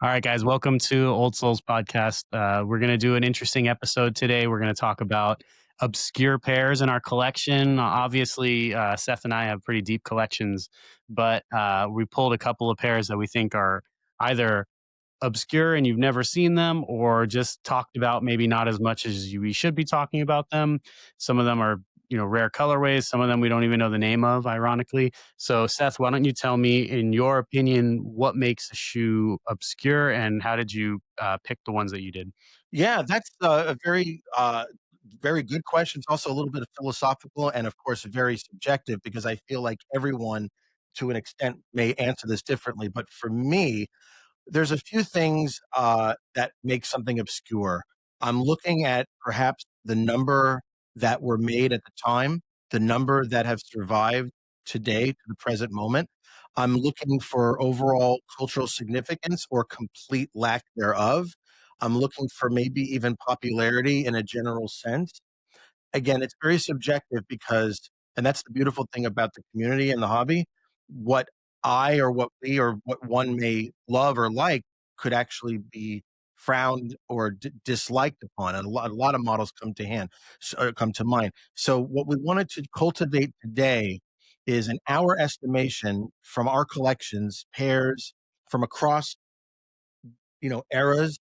All right, guys, welcome to Old Souls Podcast. We're going to do an interesting episode today. We're going to talk about obscure pairs in our collection. Obviously, Seth and I have pretty deep collections, but we pulled a couple of pairs that we think are either obscure and you've never seen them, or just talked about maybe not as much as we should be talking about them. Some of them are, rare colorways. Some of them we don't even know the name of, ironically. So, Seth, why don't you tell me, in your opinion, what makes a shoe obscure, and how did you pick the ones that you did? Yeah, that's a very good question. It's also a little bit of philosophical and, of course, very subjective because I feel like everyone, to an extent, may answer this differently. But for me, there's a few things that make something obscure. I'm looking at perhaps the number that were made at the time, the number that have survived today to the present moment. I'm looking for overall cultural significance or complete lack thereof. I'm looking for maybe even popularity in a general sense. Again, it's very subjective because and that's the beautiful thing about the community and the hobby, what I or what we or what one may love or like could actually be frowned or disliked upon, and a lot of models come to mind. So what we wanted to cultivate today is, in our estimation, from our collections, pairs from across, eras,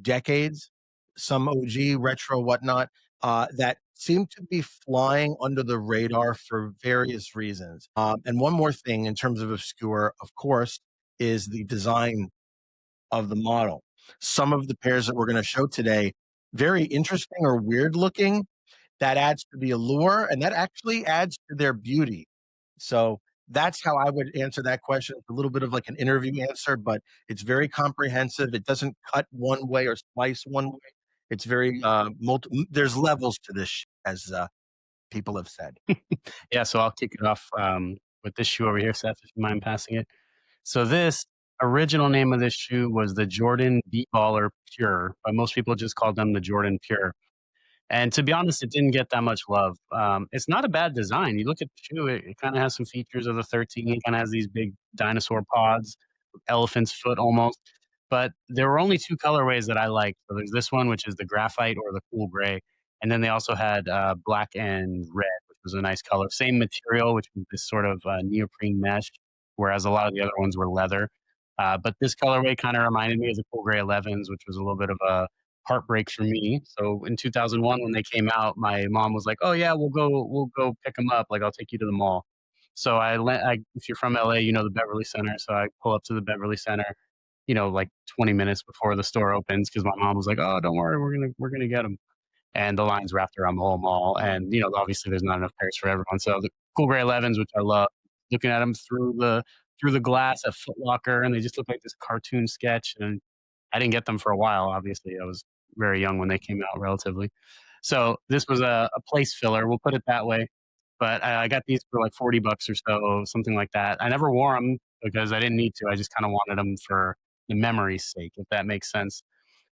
decades, some OG, retro, whatnot, that seem to be flying under the radar for various reasons. And one more thing in terms of obscure, of course, is the design of the model. Some of the pairs that we're going to show today, very interesting or weird looking, that adds to the allure and that actually adds to their beauty. So that's how I would answer that question. It's a little bit of like an interview answer, but it's very comprehensive. It doesn't cut one way or slice one way. It's very there's levels to this, as people have said. Yeah, so I'll kick it off with this shoe over here, Seth, if you mind passing it. So, this original name of this shoe was the Jordan B Baller Pure, but most people just called them the Jordan Pure. And to be honest, it didn't get that much love. It's not a bad design. You look at the shoe, it kind of has some features of the 13. It kind of has these big dinosaur pods, elephant's foot almost. But there were only two colorways that I liked. So there's this one, which is the graphite or the cool gray. And then they also had black and red, which was a nice color. Same material, which was this sort of neoprene mesh, whereas a lot of the other ones were leather. But this colorway kind of reminded me of the cool gray 11s, which was a little bit of a heartbreak for me. So in 2001, when they came out, my mom was like, "Oh yeah, we'll go pick them up. Like I'll take you to the mall." So if you're from LA, you know the Beverly Center. So I pull up to the Beverly Center, like 20 minutes before the store opens because my mom was like, "Oh, don't worry, we're gonna get them." And the lines wrapped around the whole mall. And obviously there's not enough pairs for everyone. So the cool gray 11s, which I love, looking at them through the glass at Foot Locker, and they just look like this cartoon sketch. And I didn't get them for a while. Obviously, I was very young when they came out, relatively. So this was a place filler. We'll put it that way. But I got these for like 40 bucks or so, something like that. I never wore them because I didn't need to. I just kind of wanted them for the memory's sake, if that makes sense.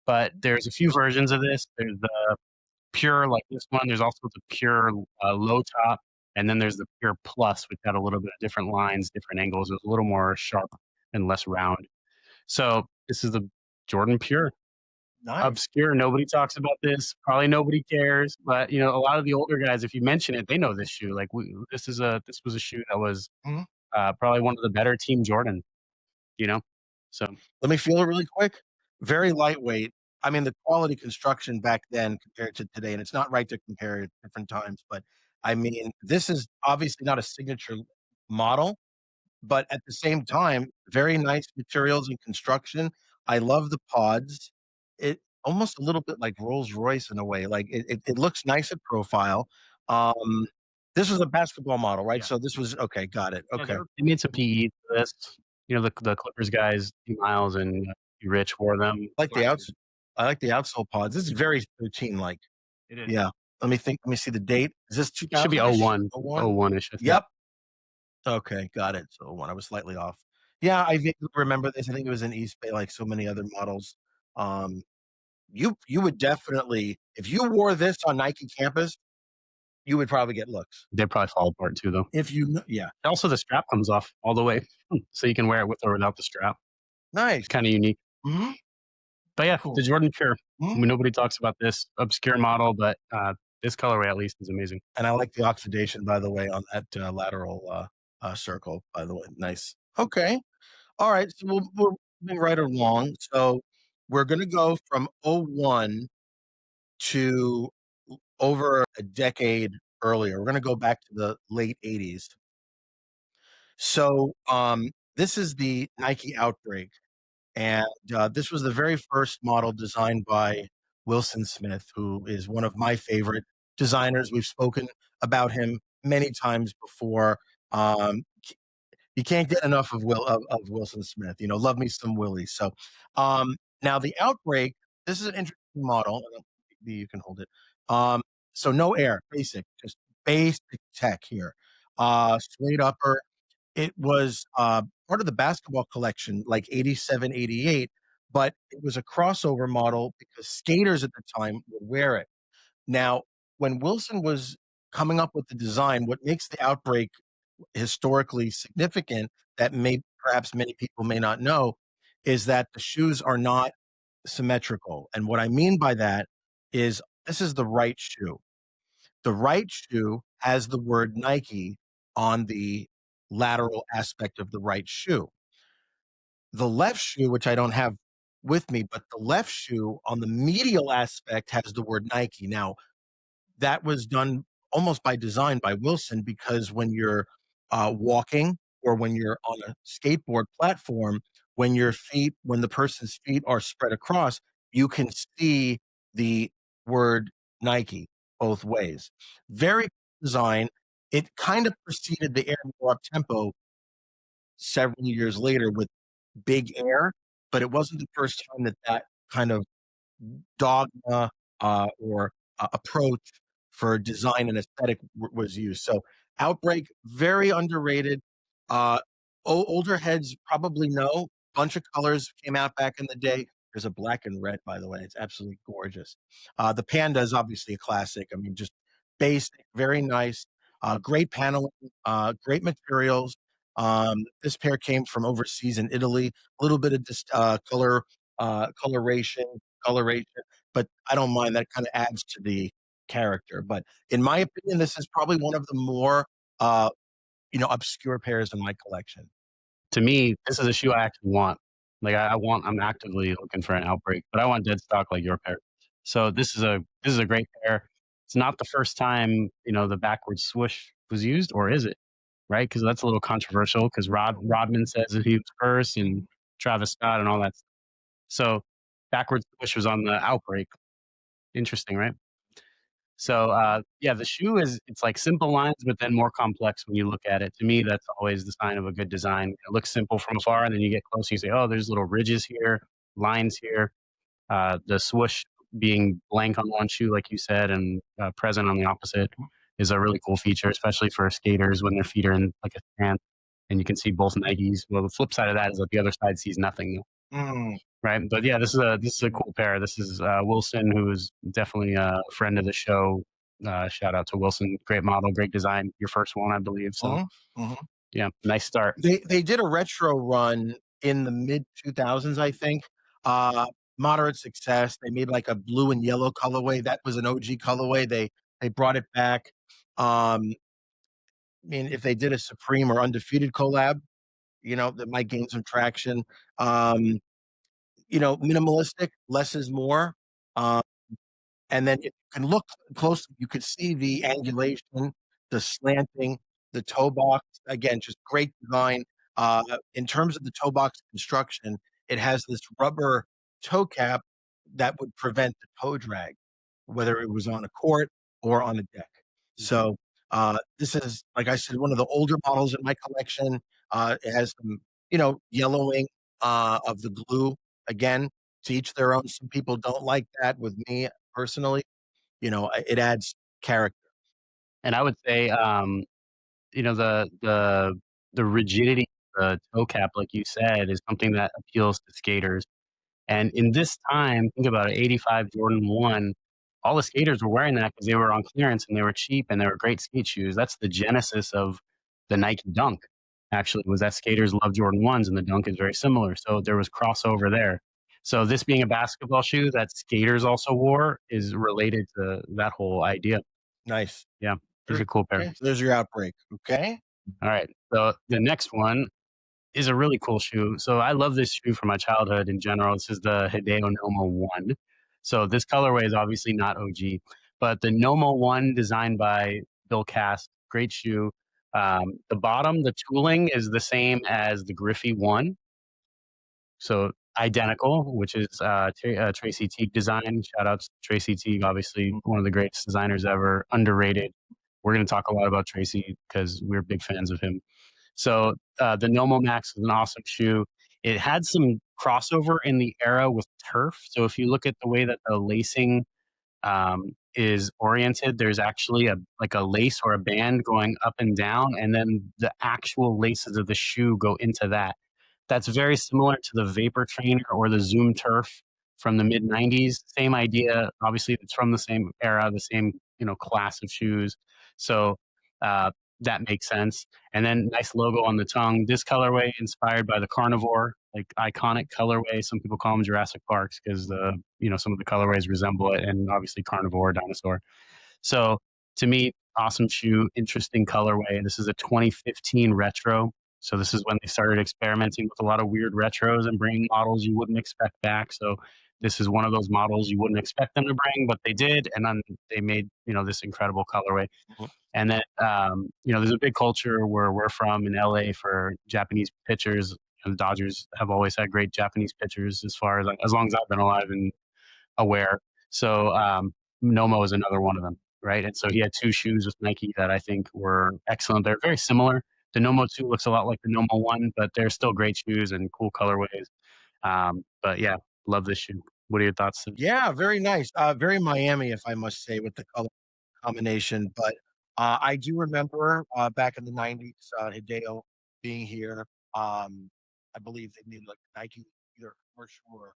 But there's a few versions of this. There's the pure, like this one. There's also the pure low top, and then there's the pure plus, which had a little bit of different lines, different angles. It was a little more sharp and less round. So this is the Jordan Pure. Nice. Obscure, nobody talks about this, probably nobody cares, but, a lot of the older guys, if you mention it, they know this shoe, like, we this was a shoe that was, Mhm. probably one of the better Team Jordan, you know? So, Let me feel it really quick. Very lightweight. I mean, the quality construction back then compared to today, and it's not right to compare at different times, but I mean, this is obviously not a signature model, but at the same time, very nice materials and construction. I love the pods. It almost a little bit like Rolls Royce in a way. Like it looks nice at profile. Um, this was a basketball model, right? yeah. So this was okay. Got it. Yeah, Okay. they made some PEs for this. The Clippers guys, T. Miles and Rich wore them. I like the Classic. outs. I like the outsole pods. This is very 13 like. It is. Yeah. Let me think. Let me see the date. Is this It should be 2000 ish? '01, Oh one. '01-ish, I think. Yep. Okay, got it. So one. I was slightly off. Yeah, I vaguely remember this. I think it was in East Bay, like so many other models. Um, you would definitely, if you wore this on Nike campus, you would probably get looks. They probably fall apart too, though. If you kn Yeah, Also, the strap comes off all the way, so you can wear it with or without the strap. nice. Kinda unique. Mhm. But yeah, the Cool. Jordan Pure. I Mhm. mean, nobody talks about this obscure model, but this colorway at least is amazing. And I like the oxidation, by the way, on that, lateral, circle, by the way. Nice. Okay. Alright, so we're moving right along. So, we're gonna go from '01 to over a decade earlier. We're gonna go back to the late '80s. So, this is the Nike Outbreak, and, this was the very first model designed by Wilson Smith, who is one of my favorite designers. We've spoken about him many times before. Um, you can't get enough of of Wilson Smith. You know, love me some Willie. So, now the Outbreak. This is an interesting model. Maybe you can hold it. Um, so no air, basic, just basic tech here. Suede upper. It was part of the basketball collection, like 87, 88, but it was a crossover model because skaters at the time would wear it. Now, when Wilson was coming up with the design, what makes the Outbreak historically significant that may perhaps many people may not know is that the shoes are not symmetrical. And what I mean by that is this is the right shoe. The right shoe has the word Nike on the lateral aspect of the right shoe. The left shoe, which I don't have with me, but the left shoe on the medial aspect has the word Nike. Now, that was done almost by design by Wilson because when you're walking or when you're on a skateboard platform, when the person's feet are spread across, you can see the word Nike both ways. Very cool design. It kind of preceded the Air More Up Tempo several years later with Big Air, but it wasn't the first time that that kind of dogma or approach for design and aesthetic was used. So Outbreak, very underrated. Uh, Older heads probably know. Bunch of colors came out back in the day. There's a black and red, by the way. It's absolutely gorgeous. The Panda is obviously a classic. I mean, just basic, very nice. Great paneling, great materials. This pair came from overseas in Italy. A little bit of coloration, coloration, but I don't mind, that kinda adds to the character, but in my opinion, this is probably one of the more, uh, obscure pairs in my collection. To me, this is a shoe I actually want. Like I'm actively looking for an Outbreak, but I want dead stock like your pair. So this is a great pair. It's not the first time, the backwards swoosh was used, or is it? Right? Because that's a little controversial because Rodman says that he was first and Travis Scott and all that. So backwards swoosh was on the Outbreak. Interesting, right? So yeah, the shoe it's like simple lines, but then more complex when you look at it. To me, that's always the sign of a good design. It looks simple from afar, and then you get close, and you say, "Oh, there's little ridges here, lines here." The swoosh being blank on one shoe, like you said, and present on the opposite is a really cool feature, especially for skaters when their feet are in like a stance, and you can see both Nikes. Well, the flip side of that is that the other side sees nothing. Mm, Right, but yeah, this is a cool pair. This is Wilson, who is definitely a friend of the show. Shout out to Wilson, great model, great design. Your first one, I believe. So mhm, mhm. yeah, nice start. They did a retro run in the mid-2000s, I think, uh, moderate success. They made, like, a blue and yellow colorway. That was an OG colorway. They brought it back. I mean, if they did a Supreme or Undefeated collab, that might gain some traction. Um, Minimalistic, less is more. Um, and then if you can look closely, you could see the angulation, the slanting, the toe box. Again, just great design. In terms of the toe box construction, it has this rubber toe cap that would prevent the toe drag, whether it was on a court or on a deck. So this is, like I said, one of the older models in my collection. It has some, yellowing of the glue. Again, to each their own. Some people don't like that. With me personally, it adds character. And I would say, the rigidity of the toe cap, like you said, is something that appeals to skaters. And in this time, think about it, 85 Jordan 1, all the skaters were wearing that because they were on clearance and they were cheap and they were great skate shoes. That's the genesis of the Nike Dunk, actually, was that skaters love Jordan 1s and the Dunk is very similar. So there was crossover there. So this being a basketball shoe that skaters also wore is related to that whole idea. Nice. Yeah, these Very are cool pair. okay, so there's your Outbreak, okay. All right. So the next one is a really cool shoe. So I love this shoe from my childhood in general. This is the Hideo Nomo 1. So this colorway is obviously not OG, but the Nomo 1 designed by Bill Cass, great shoe. The bottom, the tooling is the same as the Griffey 1. So identical, which is Tracy Teague design. Shout out to Tracy Teague, obviously one of the greatest designers ever, underrated. We're going to talk a lot about Tracy because we're big fans of him. So the Nomo Max is an awesome shoe. It had some crossover in the era with turf. So if you look at the way that the lacing is oriented, there's actually a like a lace or a band going up and down, and then the actual laces of the shoe go into that. That's very similar to the Vapor Trainer or the Zoom Turf from the mid '90s. Same idea. Obviously, it's from the same era, the same class of shoes. So uh, that makes sense. And then nice logo on the tongue. This colorway inspired by the carnivore, like iconic colorway. Some people call them Jurassic Parks because the some of the colorways resemble it, and obviously carnivore, dinosaur. So to me, awesome shoe, interesting colorway. This is a 2015 retro. So this is when they started experimenting with a lot of weird retros and bringing models you wouldn't expect back. So this is one of those models you wouldn't expect them to bring, but they did, and then they made this incredible colorway. Mhm. And then there's a big culture where we're from in LA for Japanese pitchers. The Dodgers have always had great Japanese pitchers as long as I've been alive and aware. So Nomo is another one of them, right? And so he had two shoes with Nike that I think were excellent. They're very similar. The Nomo 2 looks a lot like the Nomo 1, but they're still great shoes and cool colorways. But yeah, love this shoe. What are your thoughts? Yeah, very nice, very Miami, if I must say, with the color combination, but, I do remember, back in the '90s, Hideo being here. I believe they made, like, Nike either commercial or,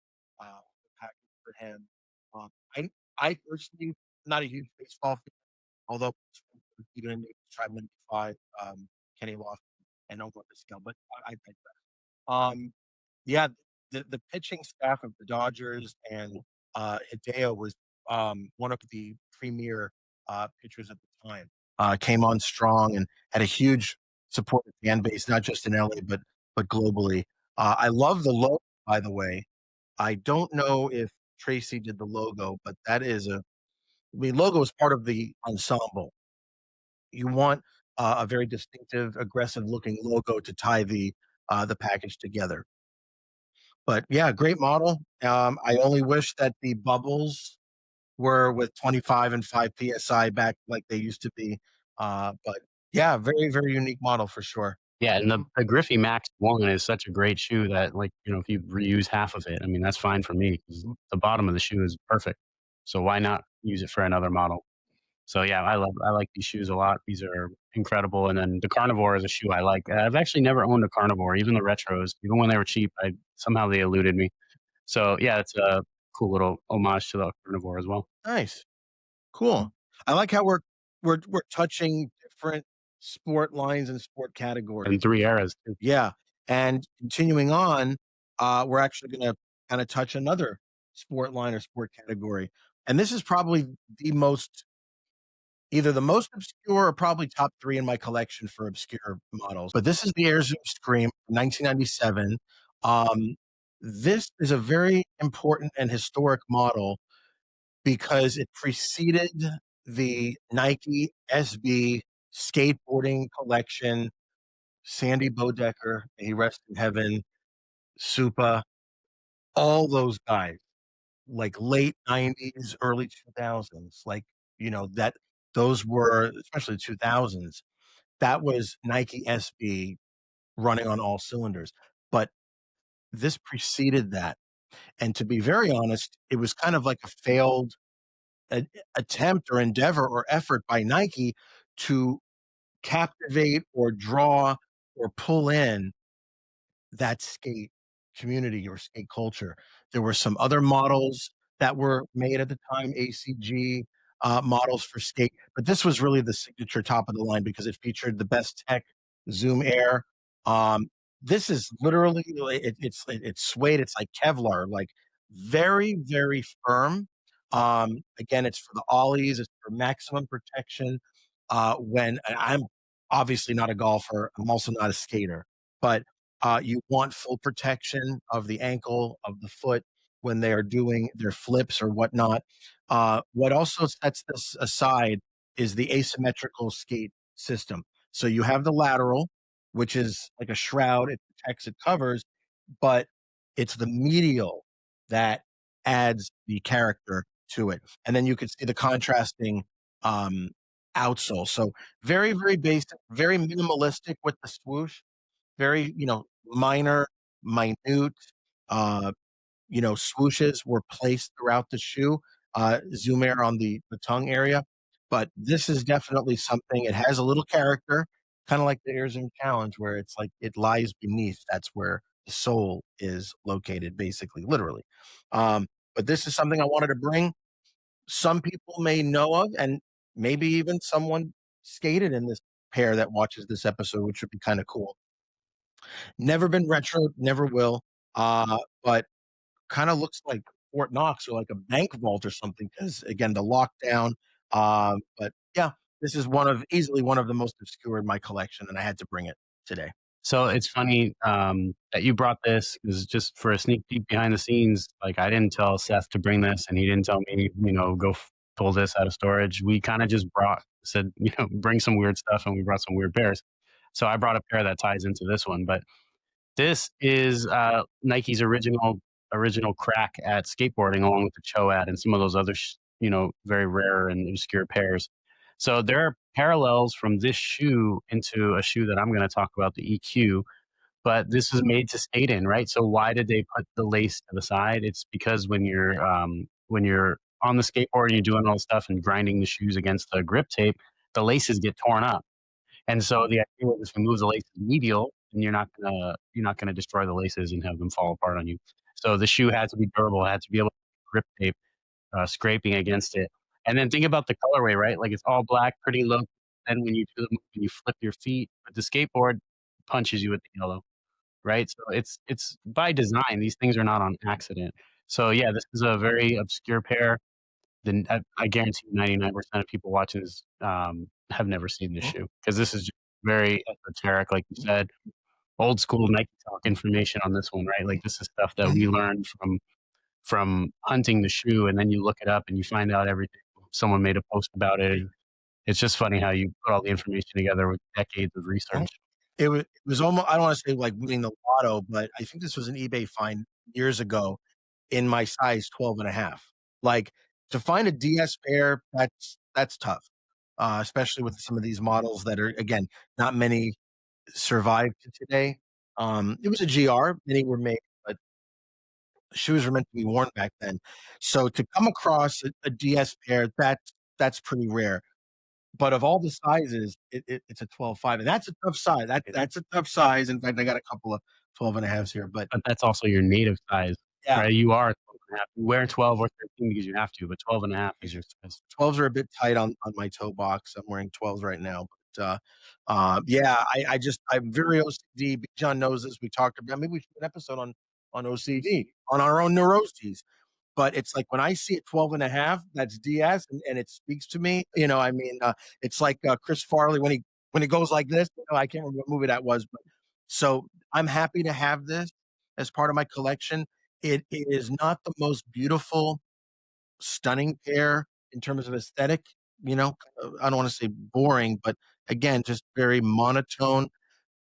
package for him. Um, I I personally not a huge baseball fan, although even in try 95, Kenny Lofton and Omar Vizquel, but I digress. Um, yeah, the pitching staff of the Dodgers and, Hideo was, one of the premier, pitchers at the time. Came on strong and had a huge supportive fan base, not just in LA, but globally. I love the logo, by the way. I don't know if Tracy did the logo, but that is I mean, logo is part of the ensemble. You want, a very distinctive, aggressive-looking logo to tie the package together. But yeah, great model. I only wish that the bubbles were with 25 and 5 PSI back like they used to be. But yeah, very, very unique model for sure. Yeah, and the Griffey Max 1 is such a great shoe that, like, if you reuse half of it, I mean, that's fine for me 'cause the bottom of the shoe is perfect. So why not use it for another model? So yeah, I like these shoes a lot. These are incredible. And then the Carnivore is a shoe I like. I've actually never owned a Carnivore, even the retros, even when they were cheap. I somehow they eluded me. So yeah, it's a cool little homage to the Carnivore as well. Nice. Cool. I like how we're touching different sport lines and sport And categories. 3 eras too. Yeah. And continuing on, we're actually gonna kinda touch another sport line or sport category. And this is probably the most either the most obscure or probably top 3 in my collection for obscure models. But this is the Air Zoom Scream, 1997. Um, this is a very important and historic model because it preceded the Nike SB skateboarding collection, Sandy Bodecker, may he rest in heaven, Supa, all those guys, like late '90s, early 2000s, like, that those were especially 2000s, that was Nike SB running on all cylinders. But this preceded that, and to be very honest, it was kind of like a failed a attempt or endeavor or effort by Nike to captivate or draw or pull in that skate community or skate culture. There were some other models that were made at the time, ACG models for skate, but this was really the signature top of the line because it featured the best tech Zoom Air. Um, this is literally it's suede. It's like Kevlar. Like Very, very firm. Again, it's for the ollies, it's for maximum protection. When I'm obviously not a golfer, I'm also not a skater, but you want full protection of the ankle, of the foot when they are doing their flips or whatnot. What also sets this aside is the asymmetrical skate system. So you have the lateral, which is like a shroud, it protects, it covers, but it's the medial that adds the character to it. And then you could see the contrasting um, outsole. So very, very basic, very minimalistic with the swoosh, very, minor, minute, uh, swooshes were placed throughout the shoe. Zoom air on the tongue area. But this is definitely something, it has a little character, kind of like the Air Zoom Challenge, where it's like it lies beneath. That's where the soul is located, basically, literally. But this is something I wanted to bring. Some people may know of, and maybe even someone skated in this pair that watches this episode, which would be kind of cool. Never been retro, never will. But kinda looks like Fort Knox or like a bank vault or something. Because again, the lockdown, but yeah, this is easily one of the most obscure in my collection, and I had to bring it today. So it's funny that you brought this because just for a sneak peek behind the scenes, like I didn't tell Seth to bring this, and he didn't tell me, go pull this out of storage. We kind of just said, bring some weird stuff, and we brought some weird pairs. So I brought a pair that ties into this one, but this is Nike's original crack at skateboarding, along with the Choad and some of those other, very rare and obscure pairs. So there are parallels from this shoe into a shoe that I'm going to talk about, the EQ. But this is made to skate in, right? So why did they put the lace to the side? It's because when you're on the skateboard and you're doing all the stuff and grinding the shoes against the grip tape, the laces get torn up. And so the idea was if you move the laces medial, then you're not gonna destroy the laces and have them fall apart on you. So the shoe had to be durable, it had to be able to grip tape, scraping against it. And then think about the colorway, right? Like it's all black, pretty low. Then when you flip your feet, but the skateboard punches you with the yellow, right? So it's by design. These things are not on accident. So yeah, this is a very obscure pair. Then I guarantee 99% of people watching this have never seen this Mhm, shoe because this is just very esoteric, like you said, old school Nike Talk information on this one, right? Like this is stuff that we mhm, learned from hunting the shoe, and then you look it up and you find out everything. Someone made a post about it. And it's just funny how you put all the information together with decades of mhm. research. It was almost, I don't wanna say like winning the lotto, but I think this was an eBay find years ago in my size 12 and a half. Like, to find a DS pair, that's tough, especially with some of these models that are, again, not many survive to today. It was a GR, many were made, but shoes were meant to be worn back then. So to come across a DS pair, that's pretty rare. But of all the sizes, it's a 12.5, and that's a tough size. That's a tough size. In fact, I got a couple of 12 and a halves here, but But that's also your native size, yeah, right? You are 12 and a half. You wear 12 or 13 because you have to, but 12 and a half yeah. is your size. 12s are a bit tight on my toe box. I'm wearing 12s right now, but, yeah, I'm very OCD. Big John knows this. We talked about, maybe we should do an episode on OCD, on our own neuroses. But it's like when I see a 12 and a half, that's DS, and it speaks to me. I mean, it's like Chris Farley when he goes like this. I can't remember what movie that was, but so I'm happy to have this as part of my collection. It is not the most beautiful, stunning pair in terms of aesthetic. I don't want to say boring, but again, just very monotone.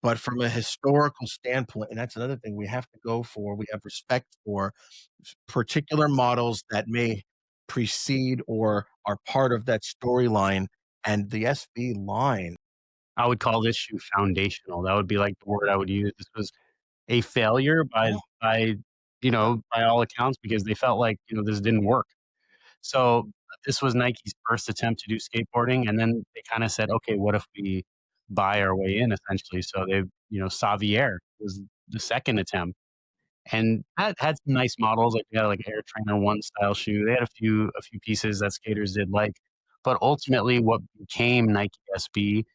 But from a historical standpoint, and that's another thing we have to go for, we have respect for particular models that may precede or are part of that storyline, and the SB line. I would call this shoe foundational. That would be like the word I would use. This was a failure Mhm, by all accounts because they felt like, this didn't work. So this was Nike's first attempt to do skateboarding, and then they kinda said, "Okay, what if we buy our way in," essentially. So Savier was the second attempt, and that had some nice models, like, they had, like, Air Trainer 1 style shoe. They had a few pieces that skaters did like, but ultimately what became Nike SB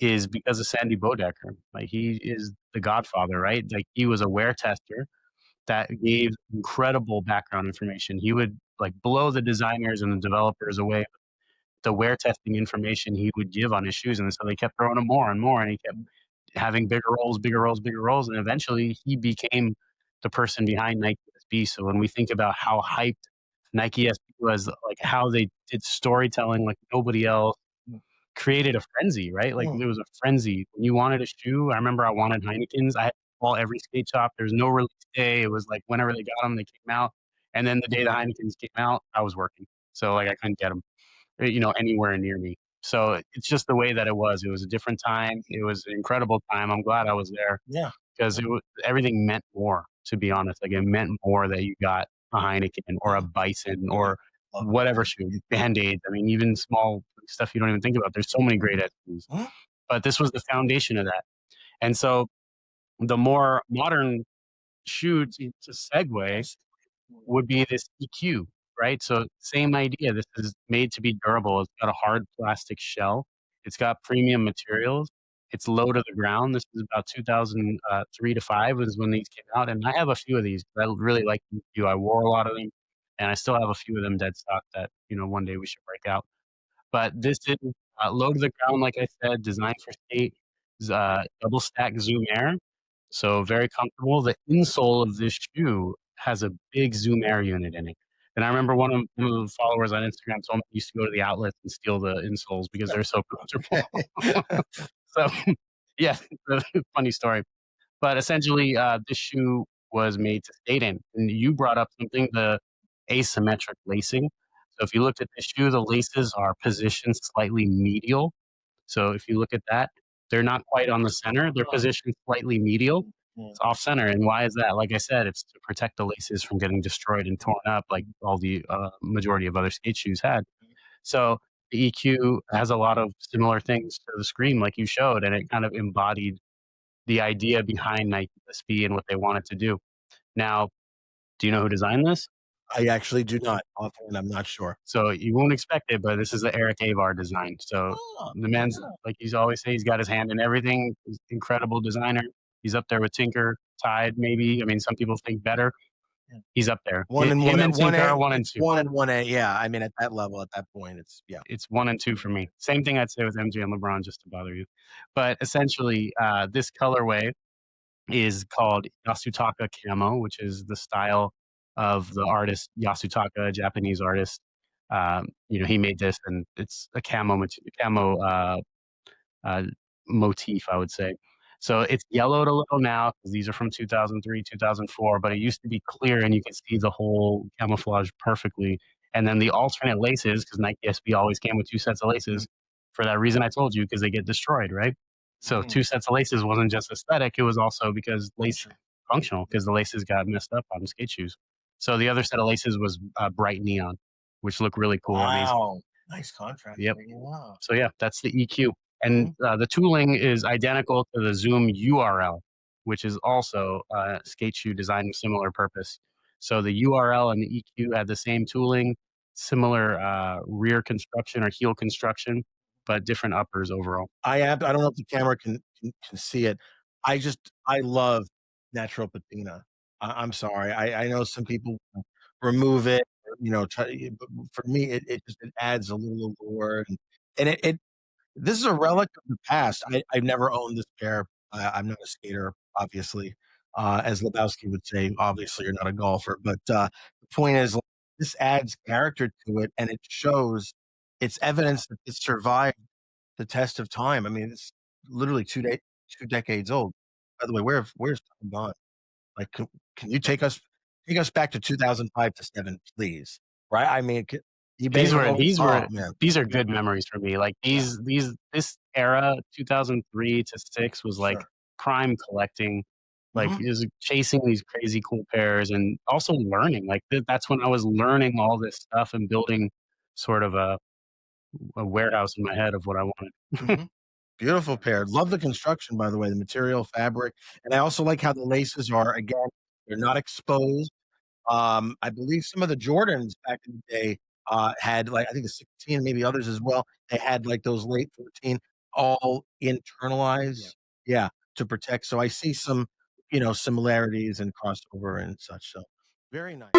is because of Sandy Bodecker. Like, he is the godfather, right? Like, he was a wear tester, that gave incredible background information. He would like blow the designers and the developers away. The wear testing information he would give on his shoes, and so they kept throwing him more and more, and he kept having bigger roles, bigger roles, bigger roles, and eventually he became the person behind Nike SB. So when we think about how hyped Nike SB was, like how they did storytelling like nobody else, created a frenzy, right? Like Mm, there was a frenzy. When you wanted a shoe, I remember I wanted Heineken's. I had to call every skate shop. There's no release day. It was like whenever they got them, they came out. And then the day the Heineken's came out, I was working. So like I couldn't get them, anywhere near me. So it's just the way that it was. It was a different time. It was an incredible time. I'm glad I was there yeah. because everything meant more, to be honest. Like, it meant more that you got a Heineken or a Mhm. Bison Yeah. or Love whatever it. shoe, Band-Aids. I mean, even small stuff you don't even think about. There's so many great SUs, Mhm. but this was the foundation of that. And so the more modern shoe to segue Yes. would be this EQ, right? So same idea. This is made to be durable. It's got a hard plastic shell. It's got premium materials. It's low to the ground. This is about 2003 to 5 is when these came out, and I have a few of these. I really like EQ. I wore a lot of them, and I still have a few of them dead stock that one day we should break out. But this is low to the ground, like I said, designed for skate. Double stack Zoom Air, so very comfortable. The insole of this shoe has a big Zoom Air unit in it. And I remember one of the followers on Instagram told me he used to go to the outlets and steal the insoles because they're so comfortable. Okay. So, yeah, funny story. But essentially, this shoe was made to skate in. And you brought up something, the asymmetric lacing. So if you looked at this shoe, the laces are positioned slightly medial. So if you look at that, they're not quite on the center. They're positioned slightly medial. Mm, It's off center. And why is that? Like I said, it's to protect the laces from getting destroyed and torn up like all the majority of other skate shoes had. So the EQ has a lot of similar things to the Scream, like you showed, and it kind of embodied the idea behind Nike SB and what they wanted to do. Now, do you know who designed this? I actually do not. Offhand, I'm not sure. So you won't expect it, but this is the Eric Avar design. So Oh, the man's, like he's always say, he's got his hand in everything. He's an incredible designer. He's up there with Tinker, Tide, maybe. I mean, some people think better. yeah. He's up there. 1 and 1 Him at and 1 Tinker are A. one and It's two. 1 and 1 A. Yeah, I mean, at that level, at that point, it's yeah. It's one and two for me. Same thing I'd say with MJ and LeBron, just to bother you. But essentially, this colorway is called Yasutaka Camo, which is the style of the artist Yasutaka, a Japanese artist. He made this, and it's a camo uh, motif, I would say. So it's yellowed a little now because these are from 2003, 2004, but it used to be clear and you could see the whole camouflage perfectly. And then the alternate laces, because Nike SB always came with two sets of Mhm, laces for that reason I told you, because they get destroyed, right? So mhm. two sets of laces wasn't just aesthetic, it was also because lace Function. functional, because the laces got messed up on skate shoes. So the other set of laces was bright neon, which looked really cool on these. Wow. Nice contrast Yep. there. Wow. So yeah, that's the EQ. And Mhm. the tooling is identical to the Zoom URL, which is also a skate shoe designed with similar purpose. So the URL and the EQ had the same tooling, similar rear construction or heel construction, but different uppers overall. I don't know if the camera can see it. I love natural patina. I'm sorry. I know some people remove it, or, try but for me, it adds a little allure, and it this is a relic of the past. I've never owned this pair. I'm not a skater, obviously. As Lebowski would say, obviously, you're not a golfer. But the point is, like, this adds character to it, and it shows it's evidence that it survived the test of time. I mean, it's literally 2 decades old. By the way, where's time gone? Like, can you take us back to 2005 to 7, please? Right? I mean, These eBay were phone. these Oh were man, these are good memories for me. Like yeah, this era, 2003 to 6 was like sure. prime collecting. Like Mhm. just chasing these crazy cool pairs and also learning. Like that's when I was learning all this stuff and building sort of a warehouse in my head of what I wanted. Mhm. Beautiful pair. Love the construction, by the way, the material, fabric, and I also like how the laces are, again, they're not exposed. I believe some of the Jordans back in the day, had, like, I think the 16, maybe others as well, they had, like, those late 14 all Yeah. internalized, yeah, to protect. So I see some similarities and crossover and such, so very nice.